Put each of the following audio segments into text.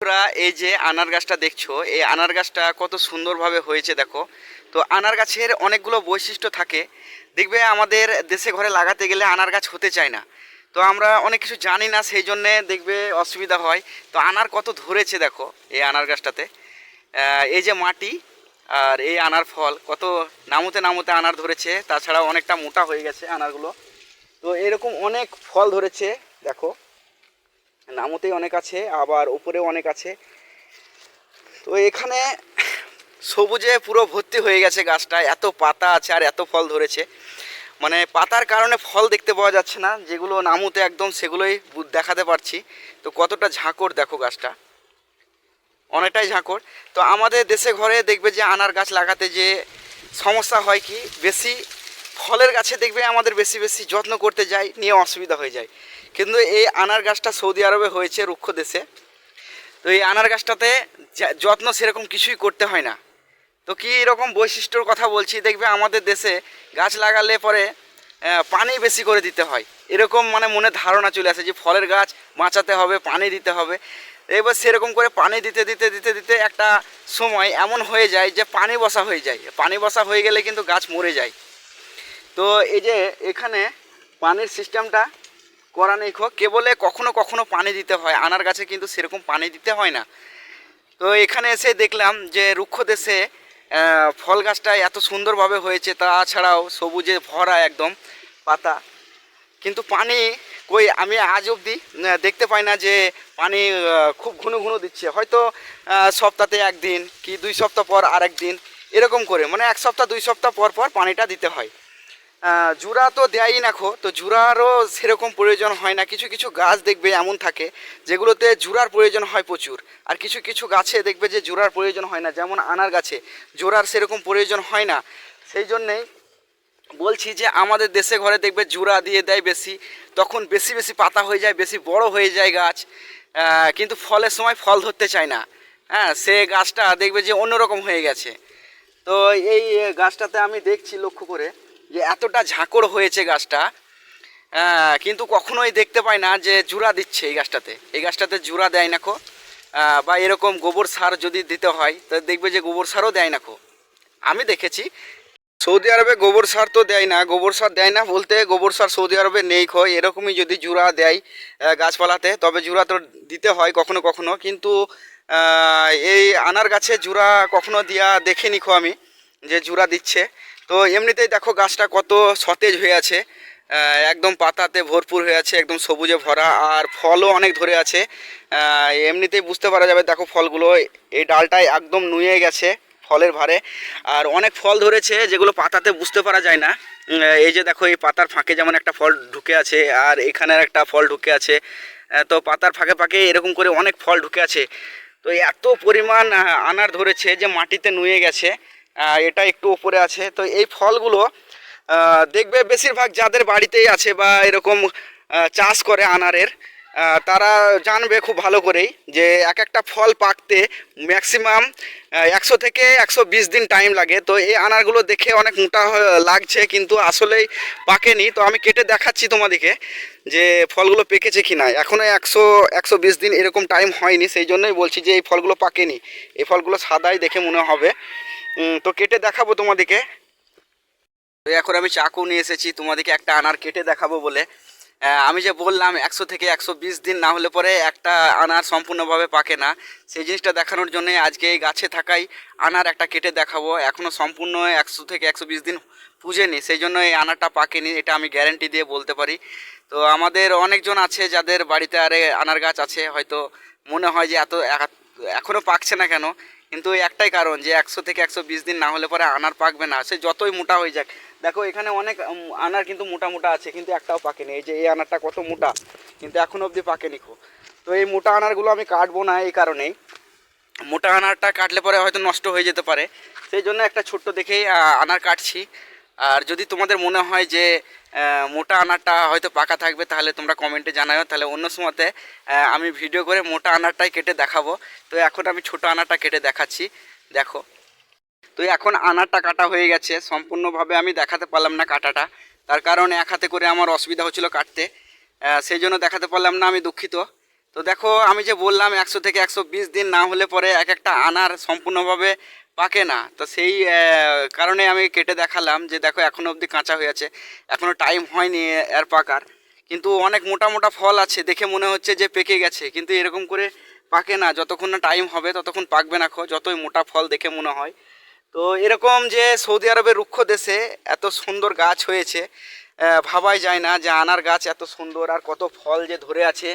বন্ধুরা, এই যে আনার গাছটা দেখছো, এই আনার গাছটা কত সুন্দরভাবে হয়েছে দেখো। তো আনার গাছের অনেকগুলো বৈশিষ্ট্য থাকে। দেখবে আমাদের দেশে ঘরে লাগাতে গেলে আনার গাছ হতে চায় না। তো আমরা অনেক কিছু জানি না, সেই জন্যে দেখবে অসুবিধা হয়। তো আনার কত ধরেছে দেখো এই আনার গাছটাতে। এই যে মাটি আর এই আনার ফল কত নামতে নামতে আনার ধরেছে, তাছাড়া অনেকটা মোটা হয়ে গেছে আনারগুলো। তো এরকম অনেক ফল ধরেছে দেখো, নামতেই অনেক আছে আবার উপরেও অনেক আছে। তো এখানে সবুজে পুরো ভর্তি হয়ে গেছে গাছটা, এত পাতা আছে আর এত ফল ধরেছে। মানে পাতার কারণে ফল দেখতে পাওয়া যাচ্ছে না, যেগুলো নামুতে একদম সেগুলোই দেখাতে পারছি। তো কতটা ঝাঁকড় দেখো গাছটা, অনেকটাই ঝাঁকড়। তো আমাদের দেশে ঘরে দেখবে যে আনার গাছ লাগাতে যে সমস্যা হয় কি, বেশি ফলের গাছে দেখবে আমাদের বেশি বেশি যত্ন করতে যাই, নিয়ে অসুবিধা হয়ে যায়। কিন্তু এই আনার গাছটা সৌদি আরবে হয়েছে, রুক্ষ দেশে। তো এই আনার গাছটাতে যত্ন সেরকম কিছুই করতে হয় না। তো কী রকম বৈশিষ্ট্যর কথা বলছি, দেখবে আমাদের দেশে গাছ লাগালে পরে পানি বেশি করে দিতে হয়, এরকম মানে মনে ধারণা চলে আসে যে ফলের গাছ বাঁচাতে হবে, পানি দিতে হবে। এবার সেরকম করে পানি দিতে দিতে দিতে দিতে একটা সময় এমন হয়ে যায় যে পানি বসা হয়ে যায়। পানি বসা হয়ে গেলে কিন্তু গাছ মরে যায়। তো এই যে এখানে পানির সিস্টেমটা করা নেই, কেবলে কখনো কখনো পানি দিতে হয়, আনার গাছে কিন্তু সেরকম পানি দিতে হয় না। তো এখানে এসে দেখলাম যে রুক্ষ দেশে ফল গাছটা এত সুন্দরভাবে হয়েছে, তাছাড়াও সবুজে ভরা একদম পাতা, কিন্তু পানি কই আমি আজ অবধি দেখতে পাই না যে পানি খুব ঘন ঘন দিচ্ছে। হয়তো সপ্তাহে একদিন কি 2 সপ্তাহ পর আর একদিন, এরকম করে মানে 1 সপ্তাহ 2 সপ্তাহ পর পর পানিটা দিতে হয়। জুরা তো দেয়ই না তো জুরারও সেরকম প্রয়োজন হয় না। কিছু কিছু গাছ দেখবে এমন থাকে যেগুলোতে জুরার প্রয়োজন হয় প্রচুর, আর কিছু কিছু গাছে দেখবে যে জুরার প্রয়োজন হয় না, যেমন আনার গাছে জোরার সেরকম প্রয়োজন হয় না। সেই জন্যেই বলছি যে আমাদের দেশে ঘরে দেখবে জুরা দিয়ে দেয় বেশি, তখন বেশি বেশি পাতা হয়ে যায়, বেশি বড় হয়ে যায় গাছ, কিন্তু ফলের সময় ফল ধরতে চায় না। হ্যাঁ, সে গাছটা দেখবে যে অন্যরকম হয়ে গেছে। তো এই গাছটাতে আমি দেখছি লক্ষ্য করে যে এতটা ঝাঁকড় হয়েছে গাছটা, কিন্তু কখনোই দেখতে পাই না যে জুরা দিচ্ছে এই গাছটাতে। এই গাছটাতে জুরা দেয় না বা এরকম গোবর সার যদি দিতে হয় তো দেখবে যে গোবর সারও দেয় না আমি দেখেছি। সৌদি আরবে গোবর সার তো দেয় না, গোবর সার দেয় না বলতে গোবর সার সৌদি আরবে নেই এরকমই যদি জুরা দেয় গাছপালাতে, তবে জুরা তো দিতে হয় কখনো কখনো। কিন্তু এই আনার গাছে জুরা কখনো দিয়া দেখিনি আমি যে জুরা দিচ্ছে। তো এমনিতেই দেখো গাছটা কত সতেজ হয়ে আছে, একদম পাতাতে ভরপুর হয়ে আছে, একদম সবুজে ভরা, আর ফলও অনেক ধরে আছে। এমনিতেই বুঝতে পারা যাবে, দেখো ফলগুলো এই ডালটায় একদম নুয়ে গেছে ফলের ভারে, আর অনেক ফল ধরেছে যেগুলো পাতাতে বুঝতে পারা যায় না। এই যে দেখো এই পাতার ফাঁকে যেমন একটা ফল ঢুকে আছে, আর এখানের একটা ফল ঢুকে আছে। তো পাতার ফাঁকে ফাঁকে এরকম করে অনেক ফল ঢুকে আছে। তো এত পরিমাণ আনার ধরেছে যে মাটিতে নুয়ে গেছে, এটা একটু উপরে আছে। তো এই ফলগুলো দেখবে বেশিরভাগ যাদের বাড়িতেই আছে বা এরকম চাষ করে আনারের, তারা জানবে খুব ভালো করেই যে এক একটা ফল পাকতে ম্যাক্সিমাম 100 থেকে 120 দিন টাইম লাগে। তো এই আনারগুলো দেখে অনেক মোটা লাগছে, কিন্তু আসলেই পাকেনি। তো আমি কেটে দেখাচ্ছি তোমাদেরকে যে ফলগুলো পেকেছে কি না। এখনও 100-120 দিন এরকম টাইম হয়নি, সেই জন্যই বলছি যে এই ফলগুলো পাকেনি। এই ফলগুলো সাদাই দেখে মনে হবে। তো কেটে দেখাবো তোমাদেরকে। তো এখন আমি চাকু নিয়ে এসেছি তোমাদেরকে একটা আনার কেটে দেখাবো বলে। আমি যে বললাম 100 থেকে 120 দিন না হলে পরে একটা আনার সম্পূর্ণভাবে পাকে না, সেই জিনিসটা দেখানোর জন্য আজকে এই গাছে থাকাই আনার একটা কেটে দেখাবো। এখনও সম্পূর্ণ 100 থেকে 120 দিন পুজেনি, সেই জন্য এই আনারটা পাকেনি, এটা আমি গ্যারেন্টি দিয়ে বলতে পারি। তো আমাদের অনেকজন আছে যাদের বাড়িতে আরে আনার গাছ আছে, হয়তো মনে হয় যে এখনও পাকছে না কেন, কিন্তু এই একটাই কারণ যে 100 থেকে 120 দিন না হলে পরে আনার পাকবে না, সে যতই মোটা হয়ে যাক। দেখো এখানে অনেক আনার কিন্তু মোটা মোটা আছে, কিন্তু একটাও পাকেনি। এই যে এই আনারটা কত মোটা, কিন্তু এখনও অবধি পাকেনি তো এই মোটা আনারগুলো আমি কাটবো না এই কারণেই, মোটা আনারটা কাটলে পরে হয়তো নষ্ট হয়ে যেতে পারে, সেই জন্য একটা ছোট্ট দেখেই আনার কাটছি। আর যদি তোমাদের মনে হয় যে মোটা আনারটা হয়তো পাকা থাকবে, তাহলে তোমরা কমেন্টে জানাও, তাহলে অন্য সময়তে আমি ভিডিও করে মোটা আনারটাই কেটে দেখাবো। তো এখন আমি ছোটো আনারটা কেটে দেখাচ্ছি, দেখো। তো এখন আনারটা কাটা হয়ে গেছে, সম্পূর্ণভাবে আমি দেখাতে পারলাম না কাটাটা, তার কারণে এক হাতে করে আমার অসুবিধা হচ্ছিল কাটতে, সেই জন্য দেখাতে পারলাম না, আমি দুঃখিত। তো তো দেখো আমি যে বললাম 100 থেকে 120 দিন না হলে পরে এক একটা আনার সম্পূর্ণভাবে পাকে না। তো সেই কারণে আমি কেটে দেখালাম যে দেখো এখনো অবধি কাঁচা হয়ে আছে, এখনো টাইম হয়নি এর পাকার, কিন্তু অনেক মোটা মোটা ফল আছে, দেখে মনে হচ্ছে যে পেকে গেছে, কিন্তু এরকম করে পাকে না। যতক্ষণ না টাইম হবে ততক্ষণ পাকবে না, যতই মোটা ফল দেখে মনে হয়। তো এরকম যে সৌদি আরবের রুক্ষ দেশে এত সুন্দর গাছ হয়েছে, ভাবাই যায় না যে আনার গাছ এত সুন্দর আর কত ফল যে ধরে আছে।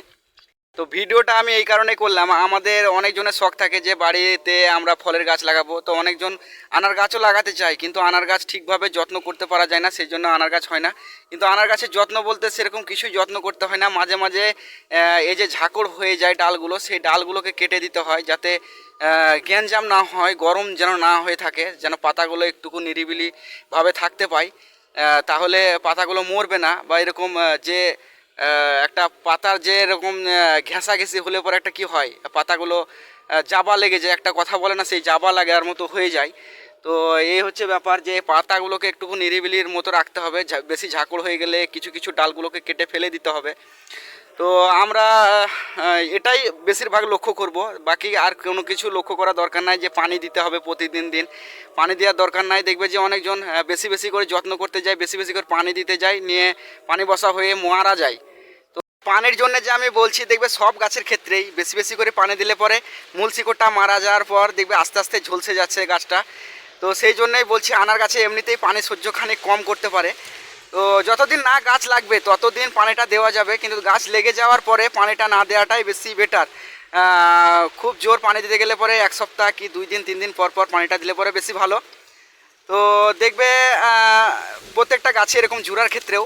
তো ভিডিওটা আমি এই কারণে করলাম, আমাদের অনেকজনের শখ থাকে যে বাড়িতে আমরা ফলের গাছ লাগাবো, তো অনেকজন আনার গাছও লাগাতে চায়, কিন্তু আনার গাছ ঠিকভাবে যত্ন করতে পারা যায় না, সেই জন্য আনার গাছ হয় না। কিন্তু আনার গাছের যত্ন বলতে সেরকম কিছুই যত্ন করতে হয় না, মাঝে মাঝে এই যে ঝাঁকড় হয়ে যায় ডালগুলো, সেই ডালগুলোকে কেটে দিতে হয় যাতে গ্যাঞ্জাম না হয়, গরম যেন না হয়ে থাকে, যেন পাতাগুলো একটুকু নিরিবিলিভাবে থাকতে পায়, তাহলে পাতাগুলো মরবে না। বা এরকম যে একটা পাতার যে এরকম ঘেঁষাঘেঁষি হলে পরে একটা কি হয়, পাতাগুলো জাবা লেগে যায়, একটা কথা বলে না, সেই জাবা লাগার মতো হয়ে যায়। তো এই হচ্ছে ব্যাপার যে পাতাগুলোকে একটুকু নিরিবিলির মতো রাখতে হবে, বেশি ঝাঁকড় হয়ে গেলে কিছু কিছু ডালগুলোকে কেটে ফেলে দিতে হবে। তো আমরা এটাই বেশিরভাগ লক্ষ্য করব, বাকি আর কোনো কিছু লক্ষ্য করা দরকার নাই যে পানি দিতে হবে প্রতিদিন দিন, পানি দেওয়ার দরকার নাই। দেখবে যে অনেকজন বেশি বেশি করে যত্ন করতে যায়, বেশি বেশি করে পানি দিতে যায়, নিয়ে পানি বসা হয়ে মারা যায়। তো পানির জন্য যে আমি বলছি, দেখবে সব গাছের ক্ষেত্রেই বেশি বেশি করে পানি দিলে পরে মূল শিকড়টা মারা যাওয়ার পর দেখবে আস্তে আস্তে ঝলসে যাচ্ছে গাছটা। তো সেই জন্যই বলছি আনার গাছে এমনিতেই পানি সহ্য খানিক কম করতে পারে। তো যতদিন না গাছ লাগবে ততদিন পানিটা দেওয়া যাবে, কিন্তু গাছ লেগে যাওয়ার পরে পানিটা না দেওয়াটাই বেশি বেটার। খুব জোর পানি দিতে গেলে পরে 1 সপ্তাহ কি 2 দিন 3 দিন পর পর পানিটা দিলে পরে বেশি ভালো। তো দেখবে প্রত্যেকটা গাছে এরকম জুড়ার ক্ষেত্রেও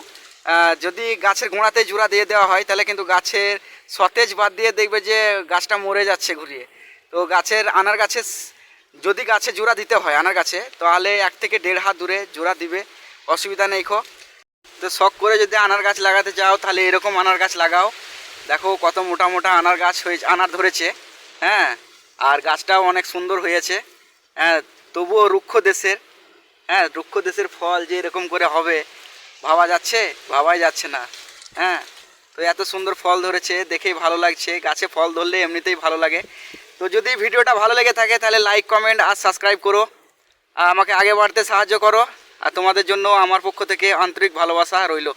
যদি গাছের গোড়াতে জুড়া দিয়ে দেওয়া হয় তাহলে কিন্তু গাছের সতেজ বাদ দিয়ে দেখবে যে গাছটা মরে যাচ্ছে ঘুরিয়ে। তো গাছের আনার গাছে যদি গাছে জোড়া দিতে হয় আনার গাছে, তাহলে 1 থেকে 1.5 হাত দূরে জোড়া দিবে, অসুবিধা নেই। তো শখ করে যদি আনার গাছ লাগাতে চাও তাহলে এরকম আনার গাছ লাগাও। দেখো কত মোটা মোটা আনার গাছ হয়েছে, আনার ধরেছে, হ্যাঁ, আর গাছটাও অনেক সুন্দর হয়েছে। হ্যাঁ, তবুও রুক্ষ দেশের, হ্যাঁ, রুক্ষ দেশের ফল যে এরকম করে হবে ভাবা যাচ্ছে? ভাবাই যাচ্ছে না। হ্যাঁ, তো এত সুন্দর ফল ধরেছে, দেখেই ভালো লাগছে, গাছে ফল ধরলে এমনিতেই ভালো লাগে। তো যদি ভিডিওটা ভালো লেগে থাকে তাহলে লাইক কমেন্ট আর সাবস্ক্রাইব করো, আর আমাকে আগে বাড়তে সাহায্য করো। আর তোমাদের জন্য আমার পক্ষ থেকে আন্তরিক ভালোবাসা রইল।